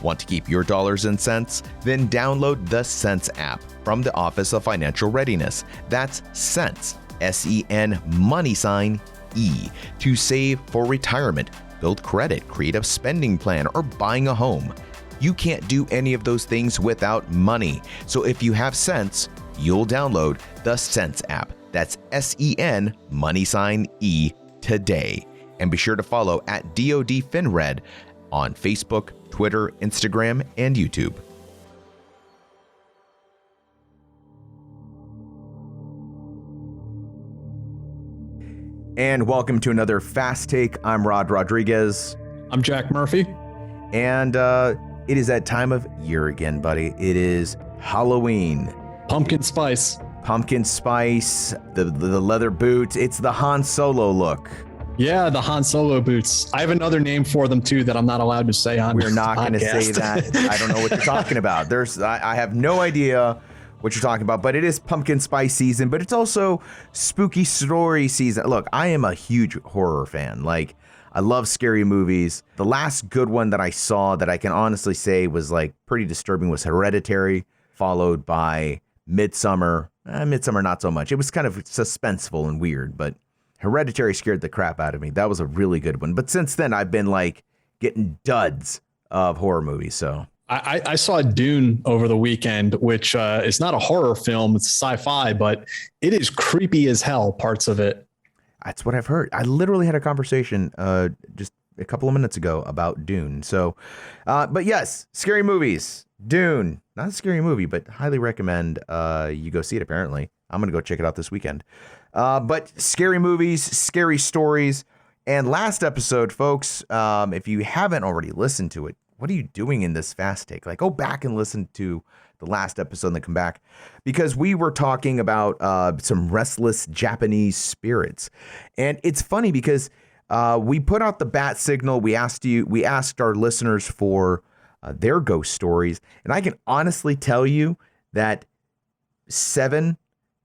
Want to keep your dollars and cents? Then download the Sense app from the Office of Financial Readiness. That's Sense, S-E-N, money sign, E, to save for retirement, build credit, create a spending plan, or buying a home. You can't do any of those things without money. So if you have sense, you'll download the Sense app. That's S-E-N, money sign, E, today. And be sure to follow at DoD FinRed on Facebook, Twitter, Instagram, and YouTube. And welcome to another Fast Take. I'm Rod Rodriguez. I'm Jack Murphy. And it is that time of year again, buddy. It is Halloween. Pumpkin spice. Pumpkin spice, the leather boots. It's the Han Solo look. Yeah, the Han Solo boots. I have another name for them too that I'm not allowed to say on. We're not going to say that. I don't know what you're talking about. I have no idea what you're talking about, but it is pumpkin spice season, but it's also spooky story season. Look, I am a huge horror fan. Like, I love scary movies. The last good one that I saw that I can honestly say was like pretty disturbing was Hereditary, followed by Midsommar. Midsommar, not so much. It was kind of suspenseful and weird, but Hereditary scared the crap out of me. That was a really good one. But since then, I've been like getting duds of horror movies. So I saw Dune over the weekend, which is not a horror film. It's sci-fi, but it is creepy as hell, parts of it. That's what I've heard. I literally had a conversation just a couple of minutes ago about Dune. So, but yes, scary movies. Dune, not a scary movie, but highly recommend you go see it, apparently. I'm going to go check it out this weekend. But scary movies, scary stories. And last episode, folks, if you haven't already listened to it, what are you doing in this fast take? Like, go back and listen to the last episode and then come back, because we were talking about some restless Japanese spirits. And it's funny because we put out the bat signal. We asked our listeners for their ghost stories. And I can honestly tell you that 7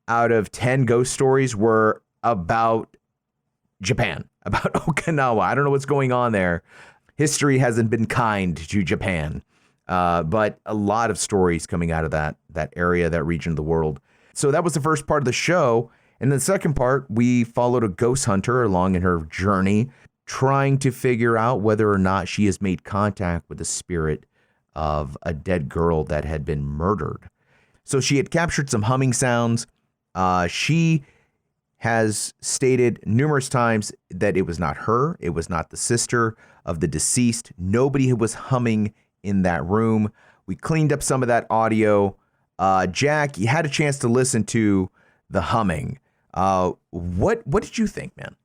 out of 10 ghost stories were about Japan, about Okinawa. I don't know what's going on there. History hasn't been kind to Japan, but a lot of stories coming out of that area, that region of the world. So that was the first part of the show. And the second part, we followed a ghost hunter along in her journey, trying to figure out whether or not she has made contact with the spirit of a dead girl that had been murdered. So she had captured some humming sounds. She has stated numerous times that it was not her. It was not the sister of the deceased. Nobody was humming in that room. We cleaned up some of that audio. Jack, you had a chance to listen to the humming. What did you think, man?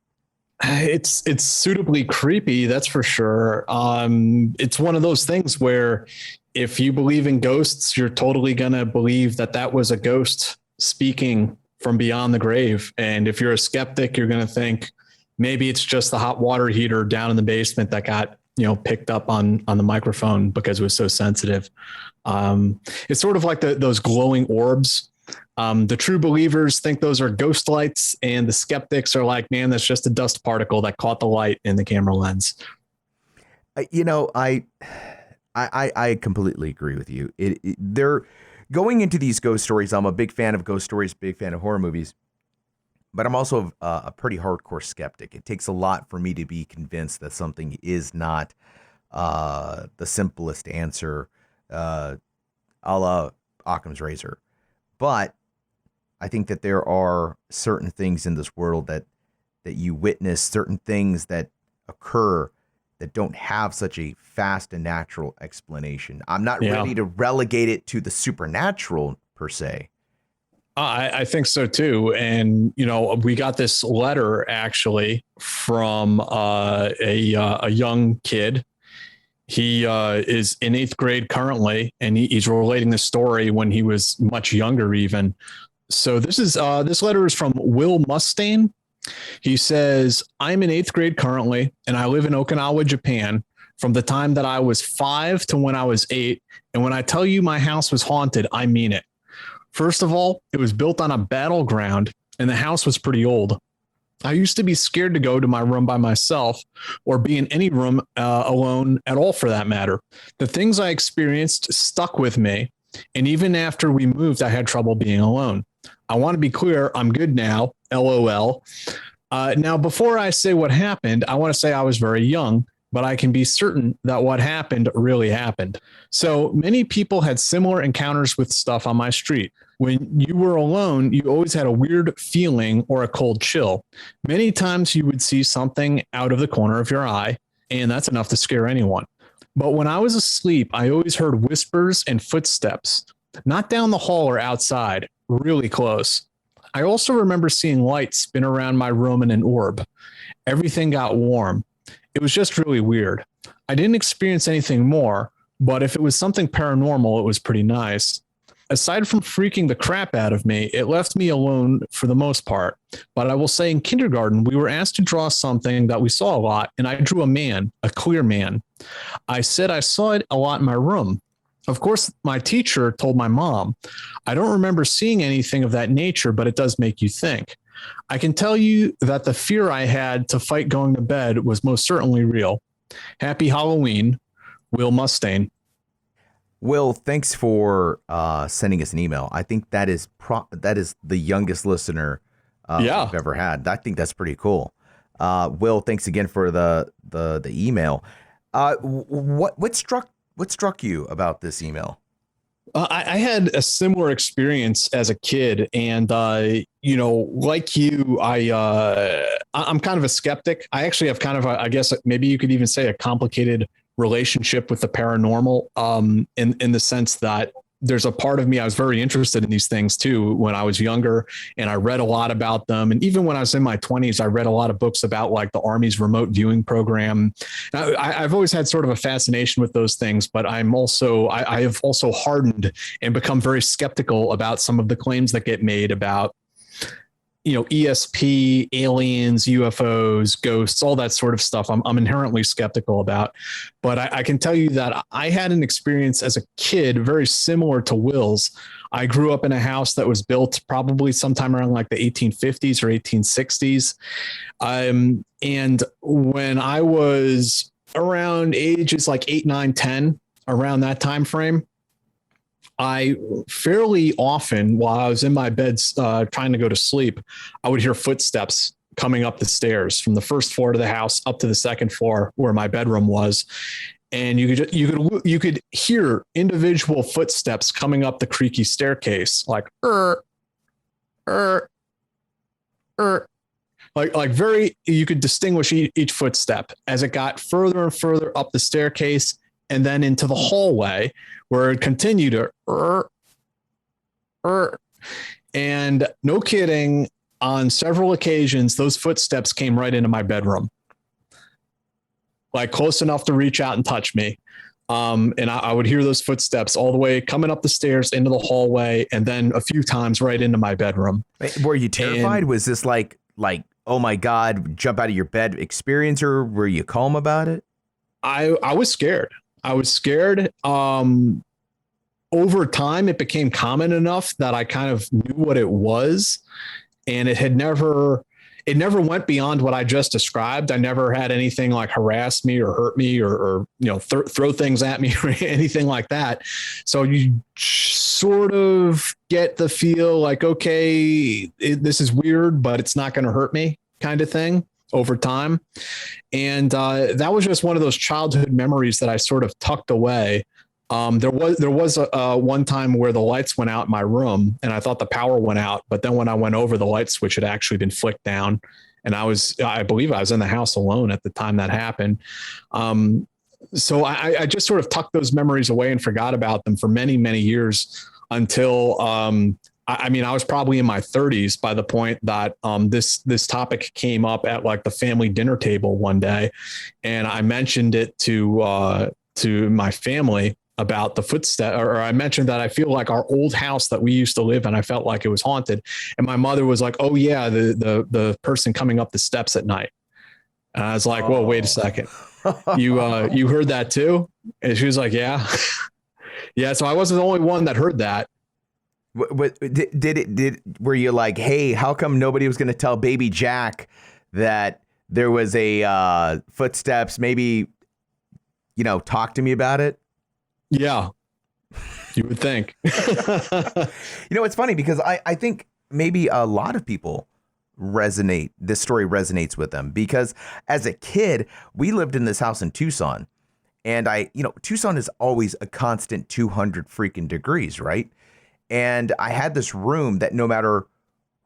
It's suitably creepy, that's for sure. It's one of those things where if you believe in ghosts, you're totally going to believe that was a ghost speaking from beyond the grave. And if you're a skeptic, you're going to think maybe it's just the hot water heater down in the basement that got, picked up on the microphone because it was so sensitive. It's sort of like those glowing orbs. The true believers think those are ghost lights, and the skeptics are like, man, that's just a dust particle that caught the light in the camera lens. I completely agree with you. They're going into these ghost stories. I'm a big fan of ghost stories, big fan of horror movies, but I'm also a pretty hardcore skeptic. It takes a lot for me to be convinced that something is not the simplest answer, a la Occam's razor. But I think that there are certain things in this world that you witness, certain things that occur that don't have such a fast and natural explanation. I'm not ready to relegate it to the supernatural per se. I think so too. And, we got this letter actually from a young kid. He is in 8th grade currently, and he's relating the story when he was much younger even. So this letter is from Will Mustaine. He says, I'm in 8th grade currently, and I live in Okinawa, Japan, from the time that I was 5 to when I was 8. And when I tell you my house was haunted, I mean it. First of all, it was built on a battleground, and the house was pretty old. I used to be scared to go to my room by myself or be in any room alone at all, for that matter. The things I experienced stuck with me. And even after we moved, I had trouble being alone. I want to be clear, I'm good now. LOL. Now, before I say what happened, I want to say I was very young, but I can be certain that what happened really happened. So many people had similar encounters with stuff on my street. When you were alone, you always had a weird feeling or a cold chill. Many times you would see something out of the corner of your eye, and that's enough to scare anyone. But when I was asleep, I always heard whispers and footsteps, not down the hall or outside, really close. I also remember seeing lights spin around my room in an orb. Everything got warm. It was just really weird. I didn't experience anything more, but if it was something paranormal, it was pretty nice. Aside from freaking the crap out of me, it left me alone for the most part. But I will say in kindergarten, we were asked to draw something that we saw a lot, and I drew a man, a clear man. I said I saw it a lot in my room. Of course, my teacher told my mom. I don't remember seeing anything of that nature, but it does make you think. I can tell you that the fear I had to fight going to bed was most certainly real. Happy Halloween, Will Mustaine. Will, thanks for sending us an email. I think that is the youngest listener we've ever had. I think that's pretty cool. Will, thanks again for the email. What struck you about this email? I had a similar experience as a kid, and like you, I'm kind of a skeptic. I actually have kind of I guess maybe you could even say a complicated relationship with the paranormal, in the sense that there's a part of me, I was very interested in these things too when I was younger, and I read a lot about them. And even when I was in my 20s, I read a lot of books about like the Army's remote viewing program. I've always had sort of a fascination with those things, but I have also hardened and become very skeptical about some of the claims that get made about ESP, aliens, UFOs, ghosts, all that sort of stuff. I'm inherently skeptical about. But I can tell you that I had an experience as a kid very similar to Will's. I grew up in a house that was built probably sometime around like the 1850s or 1860s. And when I was around ages like 8, 9, 10, around that time frame, I fairly often, while I was in my bed trying to go to sleep, I would hear footsteps coming up the stairs from the first floor to the house up to the second floor where my bedroom was. And you could hear individual footsteps coming up the creaky staircase, like like very, you could distinguish each footstep as it got further and further up the staircase and then into the hallway, where it continued to and no kidding, on several occasions, those footsteps came right into my bedroom, like close enough to reach out and touch me. And I would hear those footsteps all the way coming up the stairs into the hallway, and then a few times right into my bedroom. Were you terrified? Was this like, oh my God, jump out of your bed experience, or were you calm about it? I was scared. Over time, it became common enough that I kind of knew what it was, and it never went beyond what I just described. I never had anything like harass me or hurt me or throw things at me or anything like that. So you sort of get the feel like, okay, this is weird, but it's not going to hurt me kind of thing over time. And that was just one of those childhood memories that I sort of tucked away. There was a one time where the lights went out in my room and I thought the power went out, but then when I went over, the light switch had actually been flicked down, and I believe I was in the house alone at the time that happened. So I just sort of tucked those memories away and forgot about them for many, many years until, I was probably in my 30s by the point that this topic came up at like the family dinner table one day, and I mentioned it to my family about the footstep, or I mentioned that I feel like our old house that we used to live in, I felt like it was haunted. And my mother was like, "Oh yeah, the person coming up the steps at night." And I was like, "Whoa, wait a second. You heard that too?" And she was like, "Yeah." Yeah. So I wasn't the only one that heard that. Were you like, hey, how come nobody was going to tell baby Jack that there was a footsteps, maybe, talk to me about it. Yeah, you would think. It's funny because I think maybe a lot of people this story resonates with them because as a kid, we lived in this house in Tucson, and Tucson is always a constant 200 freaking degrees, right? And I had this room that no matter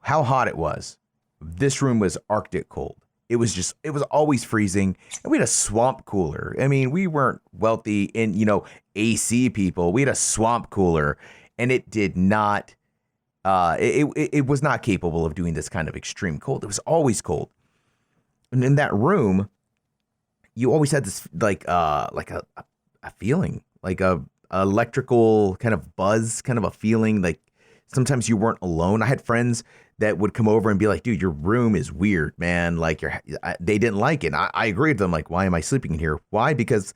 how hot it was, this room was Arctic cold. It was always freezing. And we had a swamp cooler. I mean, we weren't wealthy in, AC people. We had a swamp cooler, and it did not, it was not capable of doing this kind of extreme cold. It was always cold. And in that room, you always had this like a feeling, like a electrical kind of buzz, kind of a feeling like sometimes you weren't alone. I had friends that would come over and be like, dude, your room is weird, man. Like they didn't like it. And I agreed with them. Like, why am I sleeping in here? Why? Because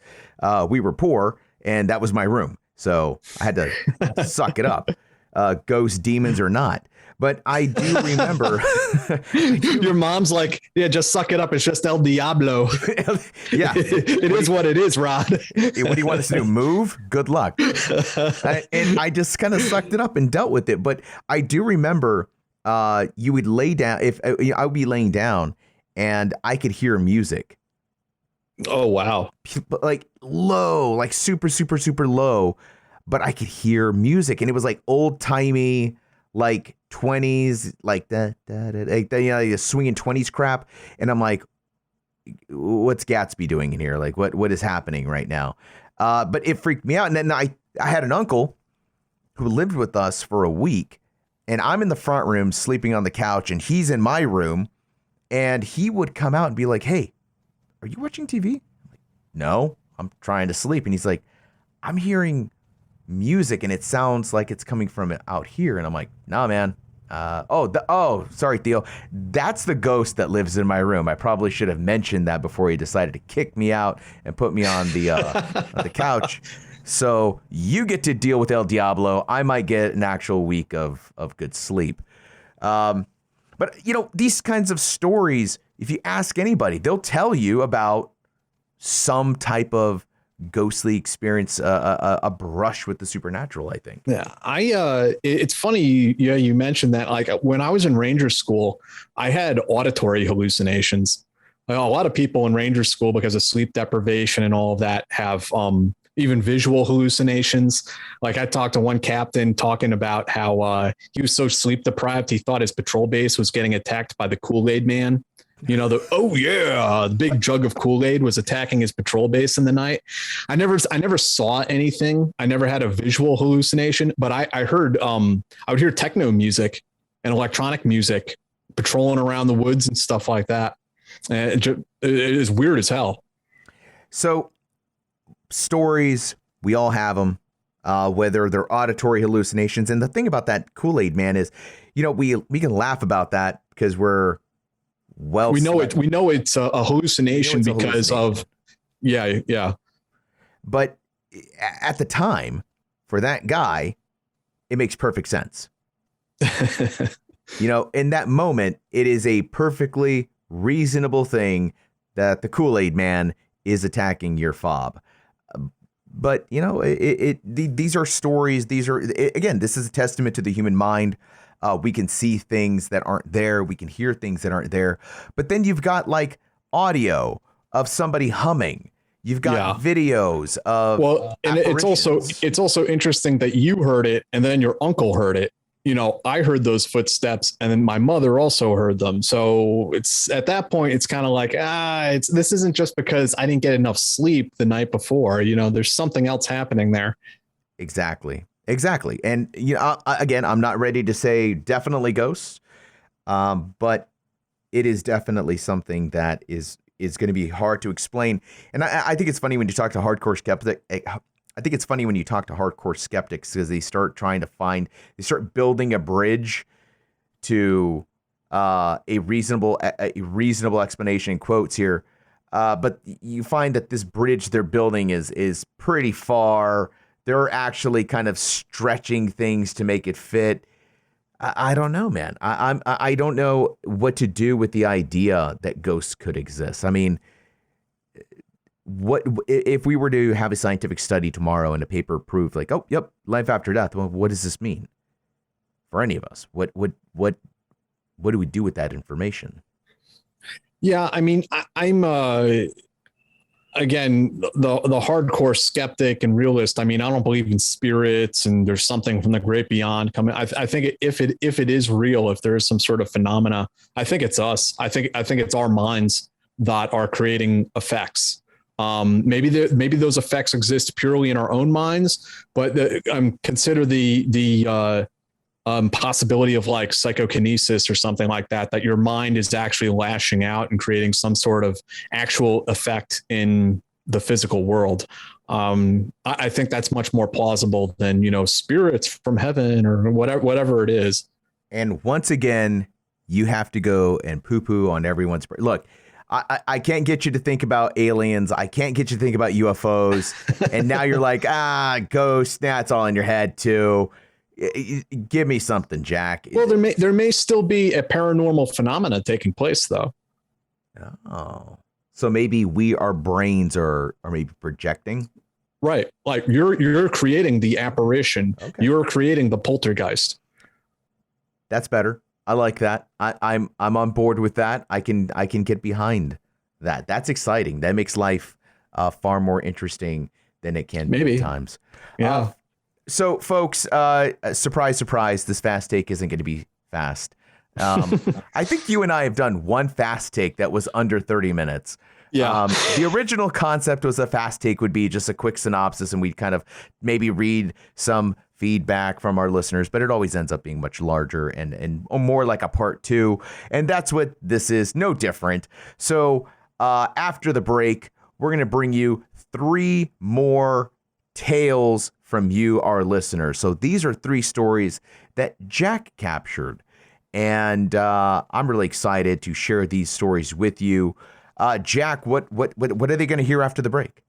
we were poor and that was my room. So I had to suck it up, ghosts, demons or not. But I do remember. Your mom's like, yeah, just suck it up. It's just El Diablo. Yeah. It is what it is, Rod. What do you want us to do? Move? Good luck. And I just kind of sucked it up and dealt with it. But I do remember you would lay down. If I would be laying down and I could hear music. Oh, wow. Like low, like super, super, super low. But I could hear music. And it was like old timey, like 20s, like that, like the swinging 20s crap. And I'm like, what's Gatsby doing in here? Like, what is happening right now? But it freaked me out. And then I had an uncle who lived with us for a week, and I'm in the front room sleeping on the couch, and he's in my room, and he would come out and be like, hey, are you watching TV? I'm like, no, I'm trying to sleep. And he's like, I'm hearing music and it sounds like it's coming from out here. And I'm like, nah, man. Sorry, Theo. That's the ghost that lives in my room. I probably should have mentioned that before he decided to kick me out and put me on the on the couch. So you get to deal with El Diablo. I might get an actual week of good sleep. But these kinds of stories, if you ask anybody, they'll tell you about some type of ghostly experience, a brush with the supernatural, I think. Yeah, it's funny. Yeah, you mentioned that. Like when I was in Ranger school, I had auditory hallucinations. Like, a lot of people in Ranger school, because of sleep deprivation and all of that, have even visual hallucinations. Like I talked to one captain talking about how he was so sleep deprived he thought his patrol base was getting attacked by the Kool-Aid man. The big jug of Kool-Aid was attacking his patrol base in the night. I never saw anything. I never had a visual hallucination, but I heard, I would hear techno music and electronic music patrolling around the woods and stuff like that. And it is weird as hell. So stories, we all have them, whether they're auditory hallucinations. And the thing about that Kool-Aid man is, we can laugh about that because we know it's a hallucination because of yeah. But at the time, for that guy, it makes perfect sense. In that moment, it is a perfectly reasonable thing that the Kool-Aid man is attacking your fob. But these are stories. These are, again, this is a testament to the human mind. We can see things that aren't there. We can hear things that aren't there. But then you've got like audio of somebody humming. You've got videos of and it's also interesting that you heard it and then your uncle heard it. I heard those footsteps and then my mother also heard them. So it's at that point, it's kind of like, this isn't just because I didn't get enough sleep the night before. There's something else happening there. Exactly. And, again, I'm not ready to say definitely ghosts, but it is definitely something that is going to be hard to explain. And I think it's funny when you talk to hardcore skeptics. I think it's funny when you talk to hardcore skeptics because they start building a bridge to a reasonable explanation, in quotes here. But you find that this bridge they're building is pretty far. They're actually kind of stretching things to make it fit. I don't know, man. I don't know what to do with the idea that ghosts could exist. I mean, what if we were to have a scientific study tomorrow and a paper proved like, oh, yep, life after death? Well, what does this mean for any of us? What do we do with that information? Yeah, I mean, I'm again the hardcore skeptic and realist. I mean, I don't believe in spirits and there's something from the great beyond coming. I think if it is real, if there is some sort of phenomena, I think it's us. I think it's our minds that are creating effects. Maybe those effects exist purely in our own minds, but consider the possibility of like psychokinesis or something like that, that your mind is actually lashing out and creating some sort of actual effect in the physical world. I think that's much more plausible than, spirits from heaven or whatever it is. And once again, you have to go and poo-poo on everyone's. Look, I can't get you to think about aliens. I can't get you to think about UFOs. And now you're like, ghosts. Nah, it's all in your head too. Give me something, Jack. Well, there may still be a paranormal phenomena taking place, though. Oh, so maybe our brains are maybe projecting. Right, like you're creating the apparition. Okay. You're creating the poltergeist. That's better. I like that. I'm on board with that. I can get behind that. That's exciting. That makes life far more interesting than it can be at times. Yeah. So, folks, surprise, surprise, this fast take isn't going to be fast. I think you and I have done one fast take that was under 30 minutes. Yeah. The original concept was a fast take would be just a quick synopsis, and we'd kind of maybe read some feedback from our listeners, but it always ends up being much larger and more like a part two. And that's what this is, no different. So after the break, we're going to bring you 3 more tales from you, our listeners. So these are 3 stories that Jack captured, and I'm really excited to share these stories with you. Jack, what are they going to hear after the break?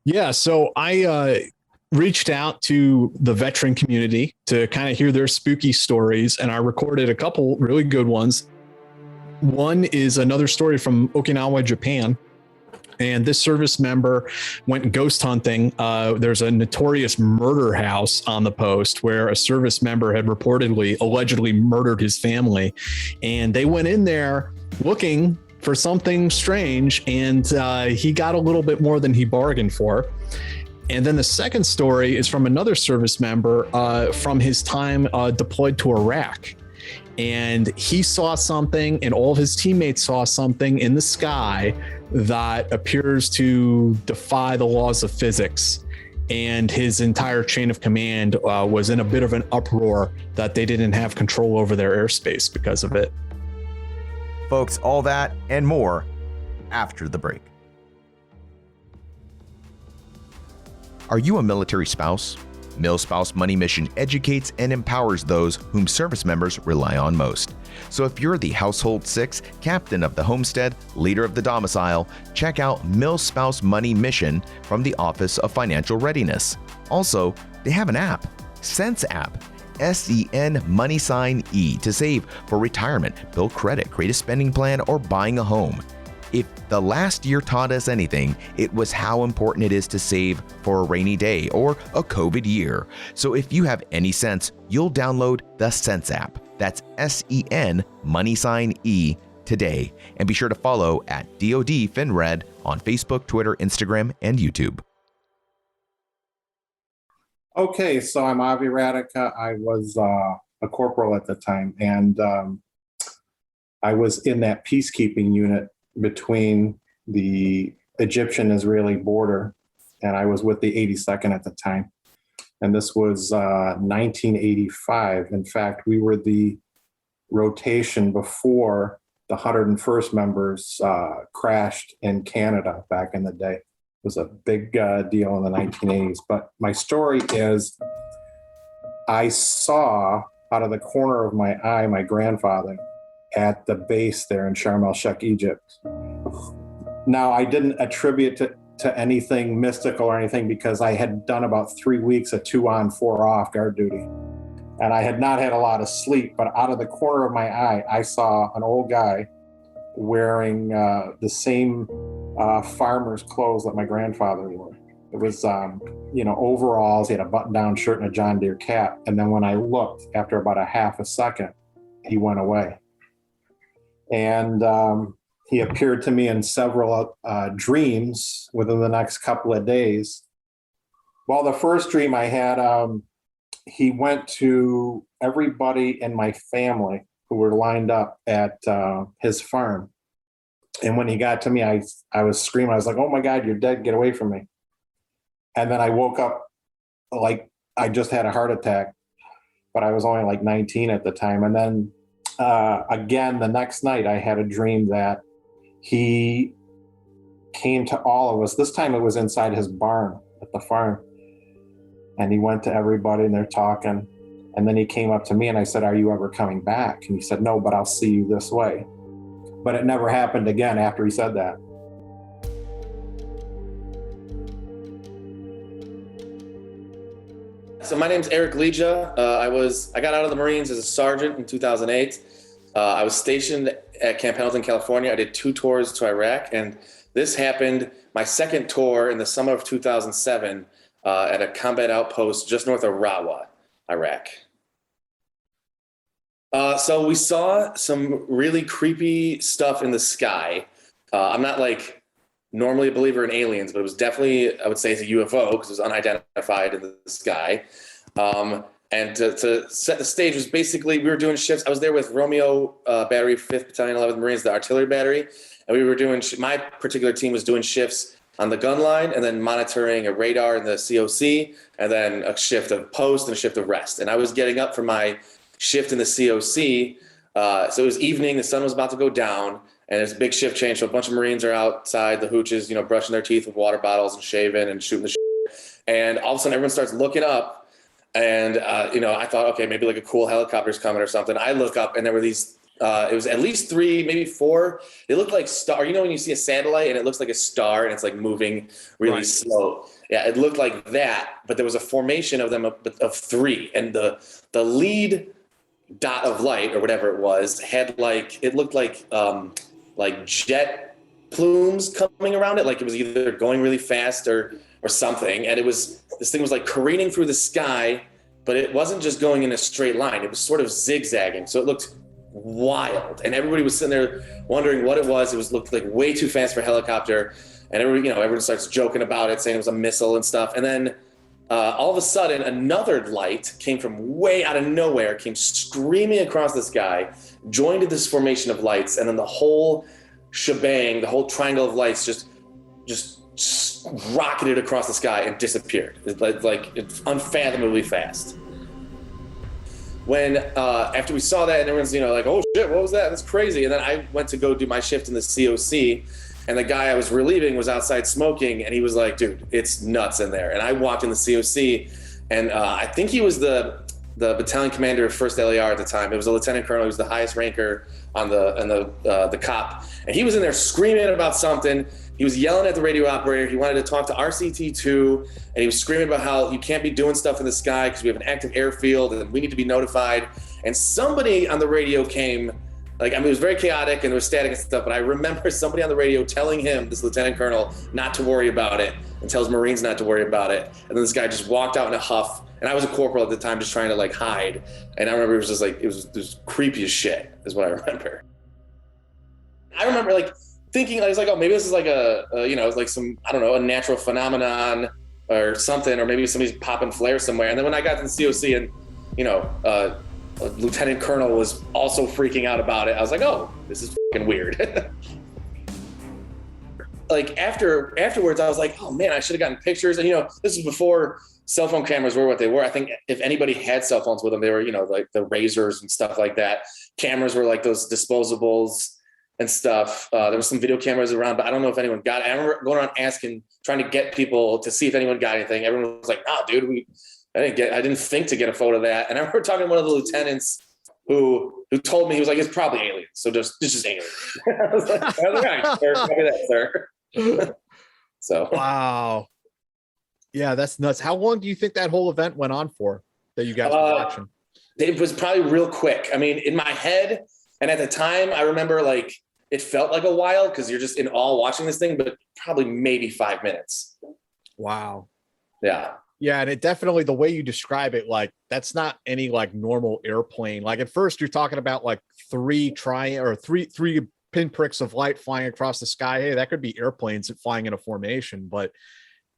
Yeah, so I reached out to the veteran community to kind of hear their spooky stories, and I recorded a couple really good ones. One is another story from Okinawa, Japan. And this service member went ghost hunting. There's a notorious murder house on the post where a service member had allegedly murdered his family. And they went in there looking for something strange, and he got a little bit more than he bargained for. And then the second story is from another service member from his time deployed to Iraq. And he saw something, and all of his teammates saw something in the sky that appears to defy the laws of physics. And his entire chain of command was in a bit of an uproar that they didn't have control over their airspace because of it. Folks, all that and more after the break. Are you a military spouse? MilSpouse Money Mission educates and empowers those whom service members rely on most. So if you're the household 6, captain of the homestead, leader of the domicile, check out MilSpouse Money Mission from the Office of Financial Readiness. Also, they have an app, Sense app, SEN money sign E, to save for retirement, build credit, create a spending plan, or buying a home. If the last year taught us anything, it was how important it is to save for a rainy day or a COVID year. So if you have any sense, you'll download the Sense app. That's SEN money sign E today. And be sure to follow at DoD FinRed on Facebook, Twitter, Instagram, and YouTube. Okay, so I'm Avi Radica. I was a corporal at the time, and I was in that peacekeeping unit between the Egyptian-Israeli border, and I was with the 82nd at the time. And this was 1985. In fact, we were the rotation before the 101st members crashed in Canada back in the day. It was a big deal in the 1980s. But my story is, I saw out of the corner of my eye my grandfather at the base there in Sharm el-Sheikh, Egypt. Now, I didn't attribute it to anything mystical or anything because I had done about 3 weeks of 2 on, 4 off guard duty. And I had not had a lot of sleep, but out of the corner of my eye, I saw an old guy wearing the same farmer's clothes that my grandfather wore. It was, overalls. He had a button-down shirt and a John Deere cap. And then when I looked, after about a half a second, he went away. And he appeared to me in several dreams within the next couple of days. Well, the first dream I had, he went to everybody in my family who were lined up at his farm. And when he got to me, I was screaming. I was like, "Oh my God, you're dead. Get away from me." And then I woke up like I just had a heart attack, but I was only like 19 at the time. And then again, the next night, I had a dream that he came to all of us. This time it was inside his barn at the farm. And he went to everybody and they're talking. And then he came up to me and I said, "Are you ever coming back?" And he said, "No, but I'll see you this way." But it never happened again after he said that. So my name's Eric Leja. I got out of the Marines as a sergeant in 2008. I was stationed at Camp Pendleton, California. I did 2 tours to Iraq, and this happened my second tour in the summer of 2007 at a combat outpost just north of Rawah, Iraq. So we saw some really creepy stuff in the sky. I'm not like normally a believer in aliens, but it was definitely, I would say it's a UFO because it was unidentified in the sky. And to set the stage was basically, we were doing shifts. I was there with Romeo Battery, 5th Battalion, 11th Marines, the artillery battery. And we were doing, my particular team was doing shifts on the gun line and then monitoring a radar in the COC and then a shift of post and a shift of rest. And I was getting up for my shift in the COC. So it was evening, the sun was about to go down, and it's a big shift change. So a bunch of Marines are outside, the hooches, brushing their teeth with water bottles and shaving and shooting the shit. And all of a sudden everyone starts looking up, and I thought, okay, maybe like a cool helicopter's coming or something. I look up and there were these, it was at least 3, maybe 4. They looked like star. When you see a satellite and it looks like a star and it's like moving really slow. Yeah, it looked like that, but there was a formation of them of 3, and the lead dot of light or whatever it was had it looked like jet plumes coming around it, like it was either going really fast or something. And this thing was like careening through the sky, but it wasn't just going in a straight line. It was sort of zigzagging, so it looked wild. And everybody was sitting there wondering what it was. Looked like way too fast for a helicopter. And everyone starts joking about it, saying it was a missile and stuff. And then all of a sudden, another light came from way out of nowhere, came screaming across the sky, joined this formation of lights, and then the whole shebang, the whole triangle of lights just rocketed across the sky and disappeared. It's unfathomably fast. When after we saw that, and everyone's like, "Oh shit, what was that? That's crazy!" And then I went to go do my shift in the COC. And the guy I was relieving was outside smoking, and he was like, "Dude, it's nuts in there." And I walked in the COC, and I think he was the battalion commander of 1st LAR at the time. It was a lieutenant colonel. He was the highest ranker on the COP, and he was in there screaming about something. He was yelling at the radio operator. He wanted to talk to RCT2, and he was screaming about how you can't be doing stuff in the sky because we have an active airfield and we need to be notified. And somebody on the radio came. It was very chaotic and there was static and stuff, but I remember somebody on the radio telling him, this lieutenant colonel, not to worry about it, and tells Marines not to worry about it. And then this guy just walked out in a huff, and I was a corporal at the time just trying to hide. And I remember it was just it was creepy as shit is what I remember. I remember thinking, I was like, oh, maybe this is like some, I don't know, a natural phenomenon or something, or maybe somebody's popping flares somewhere. And then when I got to the COC and, a lieutenant colonel was also freaking out about it, I was like, oh, this is fucking weird. Afterwards, I was like, oh man, I should have gotten pictures. And this is before cell phone cameras were what they were. I think if anybody had cell phones with them, they were, like the razors and stuff like that. Cameras were like those disposables and stuff. There was some video cameras around, but I don't know if anyone got it. I remember going around trying to get people to see if anyone got anything. Everyone was like, "Nah, dude, I didn't think to get a photo of that." And I remember talking to one of the lieutenants who told me, he was like, "It's probably aliens. So it's just aliens." I was like, "All right, sir, copy that, sir." So wow. Yeah, that's nuts. How long do you think that whole event went on for that you guys were watching? It was probably real quick. I mean, in my head, and at the time, I remember like it felt like a while because you're just in awe watching this thing, but probably maybe 5 minutes. Wow. Yeah. Yeah, and it definitely, the way you describe it, like that's not any like normal airplane. Like at first you're talking about like three pinpricks of light flying across the sky. Hey, that could be airplanes flying in a formation, but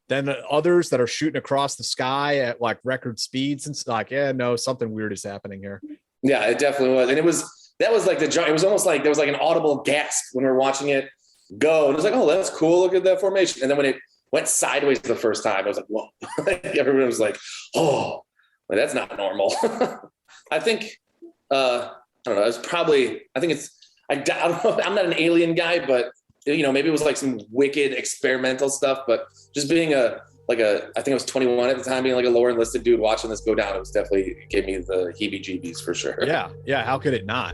then others that are shooting across the sky at like record speeds, and it's like, yeah, no, something weird is happening here. Yeah, it definitely was. And that was like it was almost like there was like an audible gasp when we were watching it go. And it was like, oh, that's cool. Look at that formation. And then when it went sideways the first time, I was like, whoa. Everyone was like, oh, like, that's not normal. I think, I don't know. It's probably, I think it's, I don't know. I'm not an alien guy, but maybe it was like some wicked experimental stuff, but just being I think I was 21 at the time, being like a lower enlisted dude watching this go down, it gave me the heebie-jeebies for sure. Yeah. Yeah. How could it not?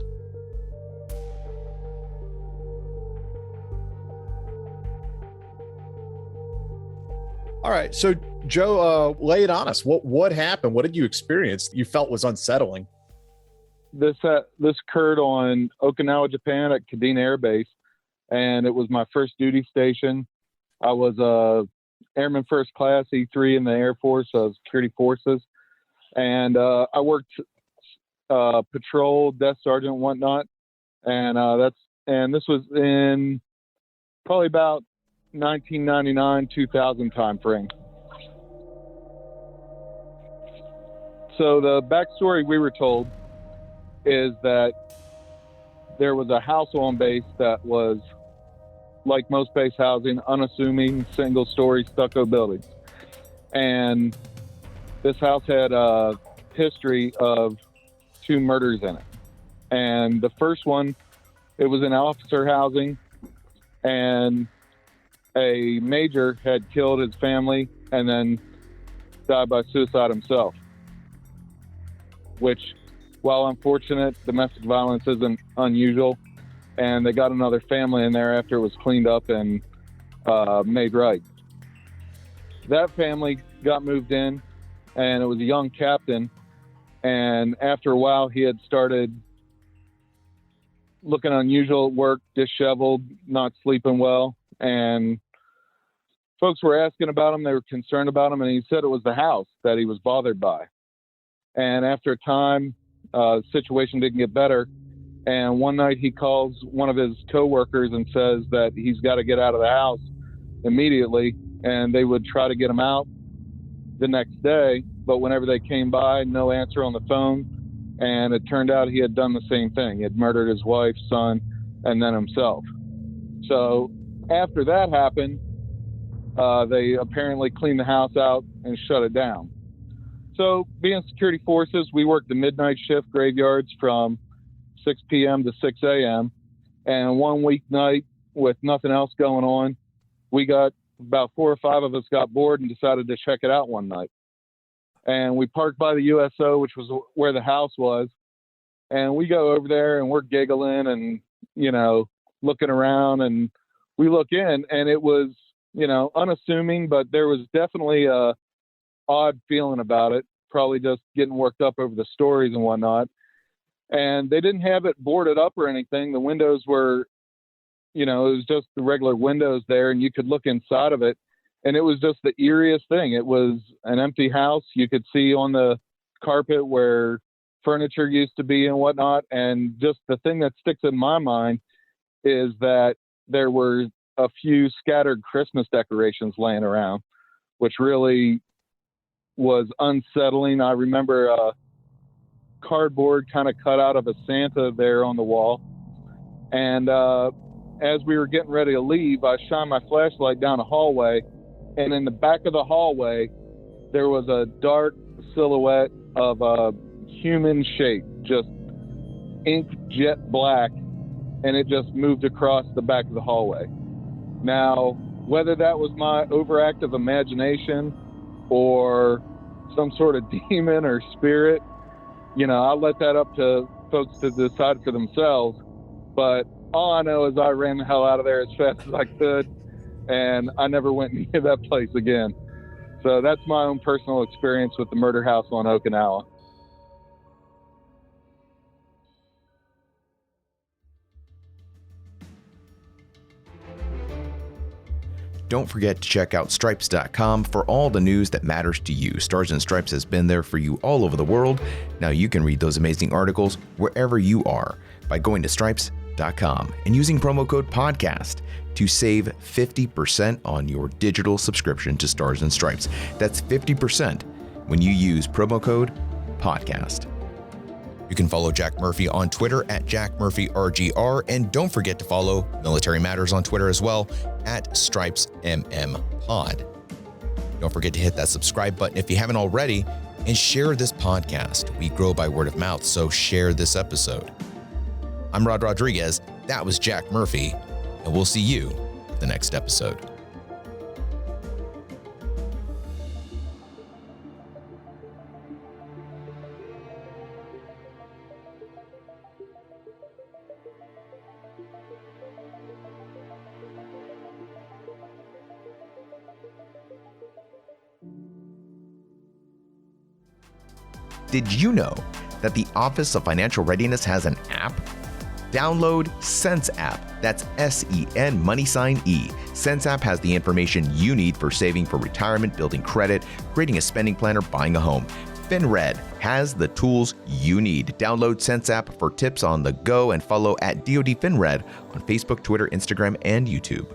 All right. So Joe, lay it on us. What happened? What did you experience you felt was unsettling? This occurred on Okinawa, Japan at Kadena Air Base, and it was my first duty station. I was Airman First Class E3 in the Air Force, Security Forces, and I worked patrol, desk sergeant, and whatnot, and this was in probably about 1999, 2000 time frame. So the backstory we were told is that there was a house on base that was, like most base housing, unassuming, single-story stucco buildings. And this house had a history of 2 murders in it. And the first one, it was in officer housing, and a major had killed his family and then died by suicide himself, which, while unfortunate, domestic violence isn't unusual, and they got another family in there after it was cleaned up and made right. That family got moved in, and it was a young captain, and after a while he had started looking unusual at work, disheveled, not sleeping well, and folks were asking about him. They were concerned about him, and he said it was the house that he was bothered by. And after a time, the situation didn't get better, and one night he calls one of his coworkers and says that he's got to get out of the house immediately, and they would try to get him out the next day, but whenever they came by, no answer on the phone, and it turned out he had done the same thing. He had murdered his wife, son, and then himself. So after that happened, they apparently cleaned the house out and shut it down. So being security forces, we worked the midnight shift graveyards from 6 p.m. to 6 a.m. And one weeknight, with nothing else going on, we got about 4 or 5 of us got bored and decided to check it out one night. And we parked by the USO, which was where the house was. And we go over there and we're giggling and, looking around, and we look in, and it was, unassuming, but there was definitely a odd feeling about it, probably just getting worked up over the stories and whatnot. And they didn't have it boarded up or anything. The windows were, it was just the regular windows there, and you could look inside of it, and it was just the eeriest thing. It was an empty house. You could see on the carpet where furniture used to be and whatnot. And just the thing that sticks in my mind is that there were a few scattered Christmas decorations laying around, which really was unsettling. I remember a cardboard kind of cut out of a Santa there on the wall. And as we were getting ready to leave, I shined my flashlight down a hallway, and in the back of the hallway, there was a dark silhouette of a human shape, just ink jet black, and it just moved across the back of the hallway. Now, whether that was my overactive imagination or some sort of demon or spirit, I'll let that up to folks to decide for themselves. But all I know is I ran the hell out of there as fast as I could, and I never went near that place again. So that's my own personal experience with the murder house on Okinawa. don't forget to check out stripes.com for all the news that matters to you. Stars and Stripes has been there for you all over the world. Now you can read those amazing articles wherever you are by going to stripes.com and using promo code podcast to save 50% on your digital subscription to Stars and Stripes. That's 50% when you use promo code podcast. You can follow Jack Murphy on Twitter at JackMurphyRGR, and don't forget to follow Military Matters on Twitter as well at StripesMMPod. Don't forget to hit that subscribe button if you haven't already, and share this podcast. We grow by word of mouth, so share this episode. I'm Rod Rodriguez, that was Jack Murphy, and we'll see you at the next episode. Did you know that the Office of Financial Readiness has an app? Download Sense App. That's SEN money sign E. Sense App has the information you need for saving for retirement, building credit, creating a spending plan, or buying a home. FinRed has the tools you need. Download Sense App for tips on the go and follow at DoD FinRed on Facebook, Twitter, Instagram, and YouTube.